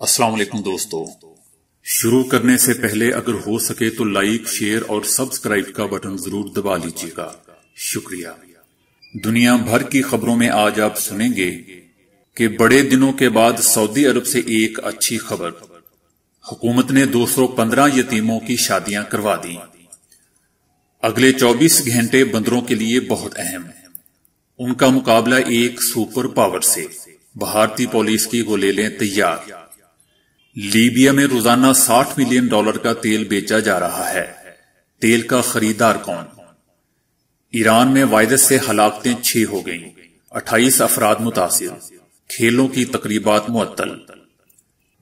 अस्सलाम वालेकुम दोस्तों, शुरू करने से पहले अगर हो सके तो लाइक, शेयर और सब्सक्राइब का बटन जरूर दबा लीजिएगा। शुक्रिया। दुनिया भर की खबरों में आज आप सुनेंगे कि बड़े दिनों के बाद सऊदी अरब से एक अच्छी खबर। हुकूमत ने 215 यतीमों की शादियां करवा दी। अगले 24 घंटे बंदरों के लिए बहुत अहम। उनका मुकाबला एक सुपर पावर से। भारतीय पुलिस की गोलेलें तैयार। लीबिया में रोजाना $60 मिलियन का तेल बेचा जा रहा है। तेल का खरीदार कौन? ईरान में वायरस से हलाकतें 6 हो गईं, 28 अफराद मुतासिर। खेलों की तकरीबात मुअत्तल।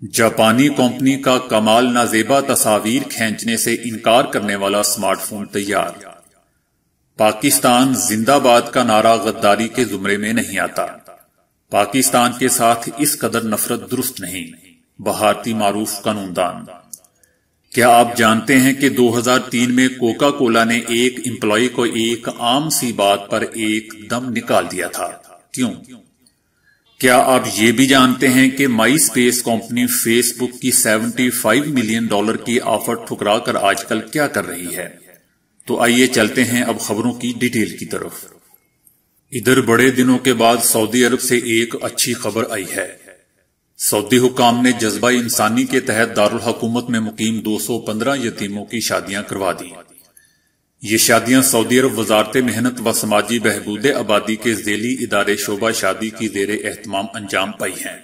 जापानी कंपनी का कमाल नाजेबा तस्वीर खींचने से इनकार करने वाला स्मार्टफोन तैयार। पाकिस्तान जिंदाबाद का नारा गद्दारी के जुमरे में नहीं आता। पाकिस्तान के साथ इस कदर नफरत दुरुस्त नहीं। भारतीय मारूफ कानूनदान। क्या आप जानते हैं कि 2003 में कोका कोला ने एक एम्प्लॉय को एक आम सी बात पर एकदम निकाल दिया था? क्यों? क्या आप ये भी जानते हैं कि माई स्पेस कंपनी फेसबुक की $75 मिलियन की ऑफर ठुकरा कर आजकल क्या कर रही है? तो आइए चलते हैं अब खबरों की डिटेल की तरफ। इधर बड़े दिनों के बाद सऊदी अरब से एक अच्छी खबर आई है। सऊदी हुकाम ने जज्बा इंसानी के तहत दारुल हुकूमत में मुकीम 215 यतीमों की शादियां करवा दी। ये शादियां सऊदी अरब वजारत मेहनत व समाजी बहबूद आबादी के ज़ेली इदारे शोबा शादी की ज़ेरे एहतमाम अंजाम पाई हैं,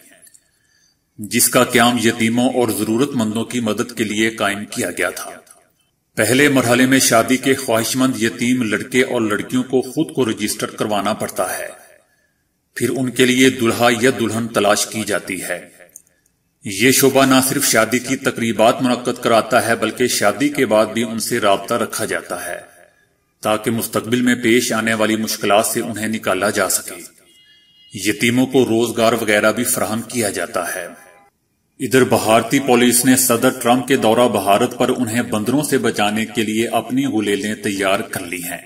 जिसका क्याम यतीमों और जरूरतमंदों की मदद के लिए कायम किया गया था। पहले मरहले में शादी के ख्वाहिशमंद यतीम लड़के और लड़कियों को खुद को रजिस्टर करवाना पड़ता है। फिर उनके लिए दुल्हा या दुल्हन तलाश की जाती है। ये शोबा न सिर्फ शादी की तकरीबात मुनक्कद कराता है, बल्कि शादी के बाद भी उनसे राब्ता रखा जाता है ताकि मुस्तकबिल में पेश आने वाली मुश्किलात से उन्हें निकाला जा सके। यतीमों को रोजगार वगैरह भी फराहम किया जाता है। इधर भारतीय पुलिस ने सदर ट्रंप के दौरा भारत पर उन्हें बंदरों से बचाने के लिए अपनी गुलेलें तैयार कर ली हैं।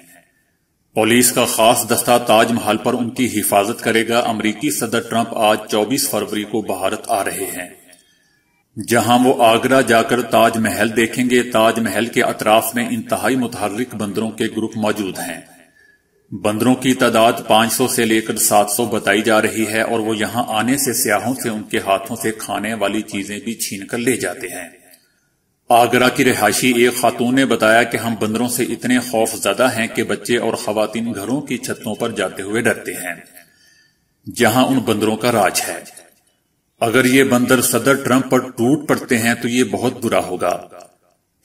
पुलिस का खास दस्ता ताजमहल पर उनकी हिफाजत करेगा। अमरीकी सदर ट्रंप आज 24 फरवरी को भारत आ रहे हैं, जहां वो आगरा जाकर ताजमहल देखेंगे। ताजमहल के अतराफ में इंतहाई मुतहर्रिक बंदरों के ग्रुप मौजूद हैं। बंदरों की तादाद 500 से लेकर 700 बताई जा रही है और वो यहां आने से सयाहों से उनके हाथों से खाने वाली चीजें भी छीन कर ले जाते हैं। आगरा की रिहायशी एक खातून ने बताया कि हम बंदरों से इतने खौफजदा हैं कि बच्चे और खवातीन घरों की छतों पर जाते हुए डरते हैं, जहां उन बंदरों का राज है। अगर ये बंदर सदर ट्रंप पर टूट पड़ते हैं तो ये बहुत बुरा होगा।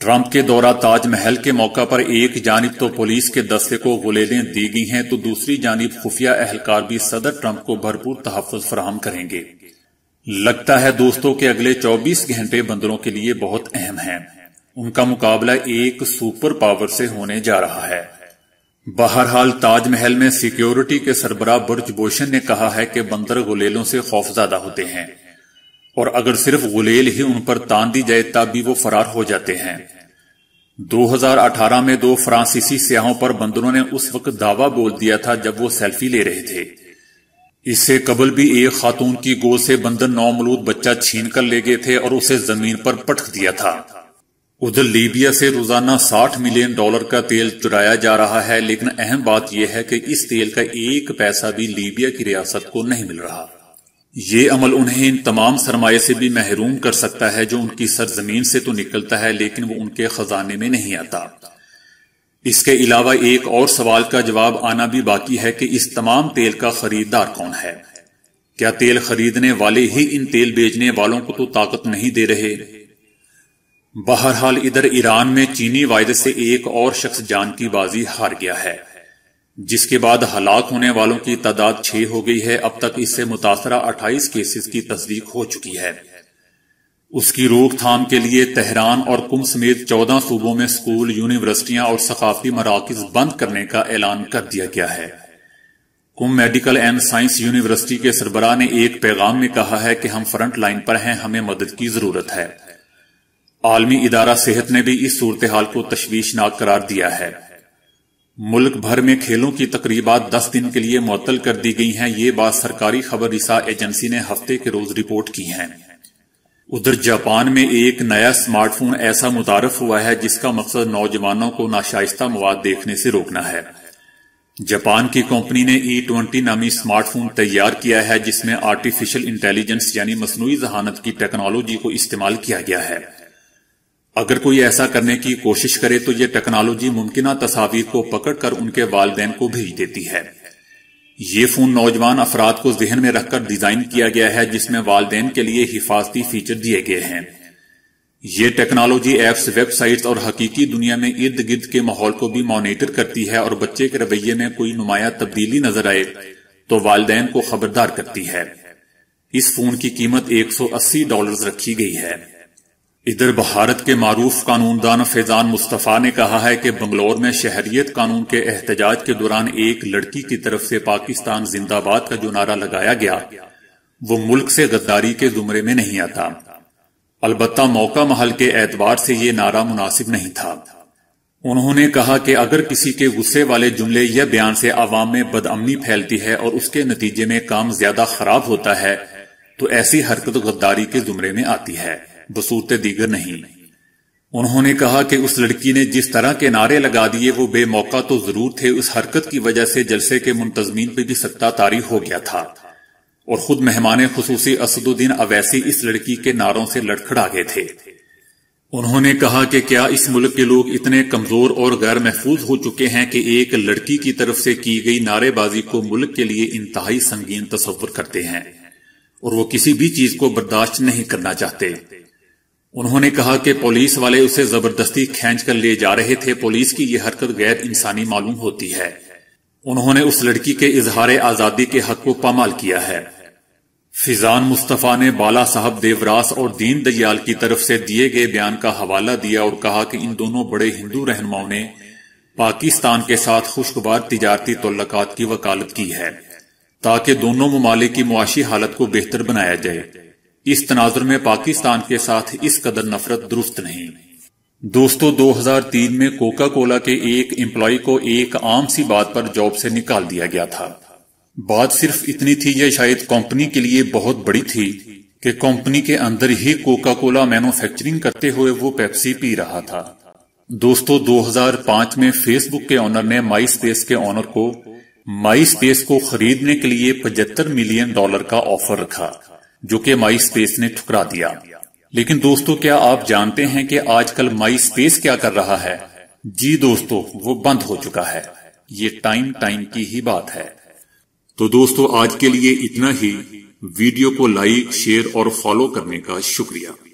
ट्रंप के दौरा ताजमहल के मौका पर एक जानिब तो पुलिस के दस्ते को गुलेलें दी गई हैं, तो दूसरी जानिब खुफिया एहलकार भी सदर ट्रंप को भरपूर तहफ्फुज़ फराहम करेंगे। लगता है दोस्तों कि अगले 24 घंटे बंदरों के लिए बहुत अहम हैं। उनका मुकाबला एक सुपर पावर से होने जा रहा है। बहरहाल ताजमहल में सिक्योरिटी के सरबराह बुर्ज बोशन ने कहा है कि बंदर गुलेलों से खौफजदा होते हैं और अगर सिर्फ गुलेल ही उन पर तान दी जाए तब भी वो फरार हो जाते हैं। 2018 में 2 फ्रांसीसी सियाहों पर बंदरों ने उस वक्त दावा बोल दिया था जब वो सेल्फी ले रहे थे। इससे कबल भी एक खातून की गोद से बंदर नौमौलूद बच्चा छीन कर ले गए थे और उसे जमीन पर पटक दिया था। उधर लीबिया से रोजाना $60 मिलियन का तेल चुराया जा रहा है, लेकिन अहम बात यह है कि इस तेल का एक पैसा भी लीबिया की रियासत को नहीं मिल रहा। ये अमल उन्हें इन तमाम सरमाए से भी महरूम कर सकता है जो उनकी सरजमीन से तो निकलता है, लेकिन वो उनके खजाने में नहीं आता। इसके अलावा एक और सवाल का जवाब आना भी बाकी है कि इस तमाम तेल का खरीदार कौन है? क्या तेल खरीदने वाले ही इन तेल बेचने वालों को तो ताकत नहीं दे रहे? बहरहाल इधर ईरान में चीनी वायरस से एक और शख्स जान की बाजी हार गया है, जिसके बाद हलाक होने वालों की तादाद 6 हो गई है। अब तक इससे मुतासरा 28 केसेस की तस्दीक हो चुकी है। उसकी रोकथाम के लिए तेहरान और कुम समेत 14 सूबों में स्कूल, यूनिवर्सिटियां और सकाफती मराकिज बंद करने का ऐलान कर दिया गया है। कुम मेडिकल एंड साइंस यूनिवर्सिटी के सरबराह ने एक पैगाम में कहा है कि हम फ्रंट लाइन पर हैं, हमें मदद की जरूरत है। आलमी इदारा सेहत ने भी इस सूरत हाल को तशवीशनाक करार दिया है। मुल्क भर में खेलों की तकरीबात 10 दिन के लिए मुअत्तल कर दी गई हैं। ये बात सरकारी खबर रिसा एजेंसी ने हफ्ते के रोज रिपोर्ट की है। ادھر جاپان میں ایک نیا سمارٹ فون ایسا متعارف ہوا ہے جس کا مقصد نوجوانوں کو ناشائستہ مواد دیکھنے سے روکنا ہے۔ جاپان کی کمپنی نے E20 نامی سمارٹ فون تیار کیا ہے جس میں آرٹیفیشل انٹیلیجنس یعنی مصنوعی ذہانت کی ٹیکنالوجی کو استعمال کیا گیا ہے۔ اگر کوئی ایسا کرنے کی کوشش کرے تو یہ ٹیکنالوجی ممکنہ تصاویر کو پکڑ کر ان کے والدین کو بھیج دیتی ہے۔ یہ فون نوجوان افراد کو ذہن میں رکھ کر ڈیزائن کیا گیا ہے جس میں والدین کے لیے حفاظتی فیچر دیے گئے ہیں۔ یہ ٹیکنالوجی ایپس، ویب سائٹس اور حقیقی دنیا میں ارد گرد کے ماحول کو بھی مانیٹر کرتی ہے اور بچے کے رویے میں کوئی نمایاں تبدیلی نظر آئے تو والدین کو خبردار کرتی ہے۔ اس فون کی قیمت $180 رکھی گئی ہے۔ ادھر بھارت کے معروف قانون دان فیضان مصطفیٰ نے کہا ہے کہ بنگلور میں شہریت قانون کے احتجاج کے دوران ایک لڑکی کی طرف سے پاکستان زندہ باد کا جو نعرہ لگایا گیا وہ ملک سے غداری کے زمرے میں نہیں آتا۔ البتہ موقع محل کے اعتبار سے یہ نعرہ مناسب نہیں تھا۔ انہوں نے کہا کہ اگر کسی کے غصے والے جملے یا بیان سے عوام میں بدامنی پھیلتی ہے اور اس کے نتیجے میں کام زیادہ خراب ہوتا ہے تو ایسی حرکت غداری کے زمرے میں آتی ہے، بصورت دیگر نہیں۔ انہوں نے کہا کہ اس لڑکی نے جس طرح کے نعرے لگا دیے وہ بے موقع تو ضرور تھے، اس حرکت کی وجہ سے جلسے کے منتظمین پہ بھی سکتہ طاری ہو گیا تھا اور خود مہمان خصوصی اسد الدین اویسی اس لڑکی کے نعروں سے لڑکھڑا گئے تھے۔ انہوں نے کہا کہ کیا اس ملک کے لوگ اتنے کمزور اور غیر محفوظ ہو چکے ہیں کہ ایک لڑکی کی طرف سے کی گئی نعرے بازی کو ملک کے لیے انتہائی سنگین تصور کرتے ہیں اور وہ کسی بھی چیز کو برداشت نہیں کرنا چاہتے۔ انہوں نے کہا کہ پولیس والے اسے زبردستی کھینچ کر لے جا رہے تھے، پولیس کی یہ حرکت غیر انسانی معلوم ہوتی ہے۔ انہوں نے اس لڑکی کے اظہار آزادی کے حق کو پامال کیا ہے۔ فیضان مصطفیٰ نے بالا صاحب دیوراس اور دین دیال کی طرف سے دیے گئے بیان کا حوالہ دیا اور کہا کہ ان دونوں بڑے ہندو رہنماؤں نے پاکستان کے ساتھ خوشگوار تجارتی تعلقات کی وکالت کی ہے تاکہ دونوں ممالک کی معاشی حالت کو بہتر بنایا جائے۔ اس تناظر میں پاکستان کے ساتھ اس قدر نفرت درست نہیں۔ دوستو، 2003 میں کوکا کولا کے ایک امپلائی کو ایک عام سی بات پر جاب سے نکال دیا گیا تھا۔ بات صرف اتنی تھی یا شاید کمپنی کے لیے بہت بڑی تھی کہ کمپنی کے اندر ہی کوکا کولا مینوفیکچرنگ کرتے ہوئے وہ پیپسی پی رہا تھا۔ دوستو، 2005 میں فیس بک کے آنر نے مائی سپیس کے آنر کو مائی سپیس کو خریدنے کے لیے $75 ملین کا آفر رکھا جو کہ مائی سپیس نے ٹھکرا دیا۔ لیکن دوستو، کیا آپ جانتے ہیں کہ آج کل مائی سپیس کیا کر رہا ہے؟ جی دوستو، وہ بند ہو چکا ہے۔ یہ ٹائم کی ہی بات ہے۔ تو دوستو، آج کے لیے اتنا ہی۔ ویڈیو کو لائک، شیئر اور فالو کرنے کا شکریہ۔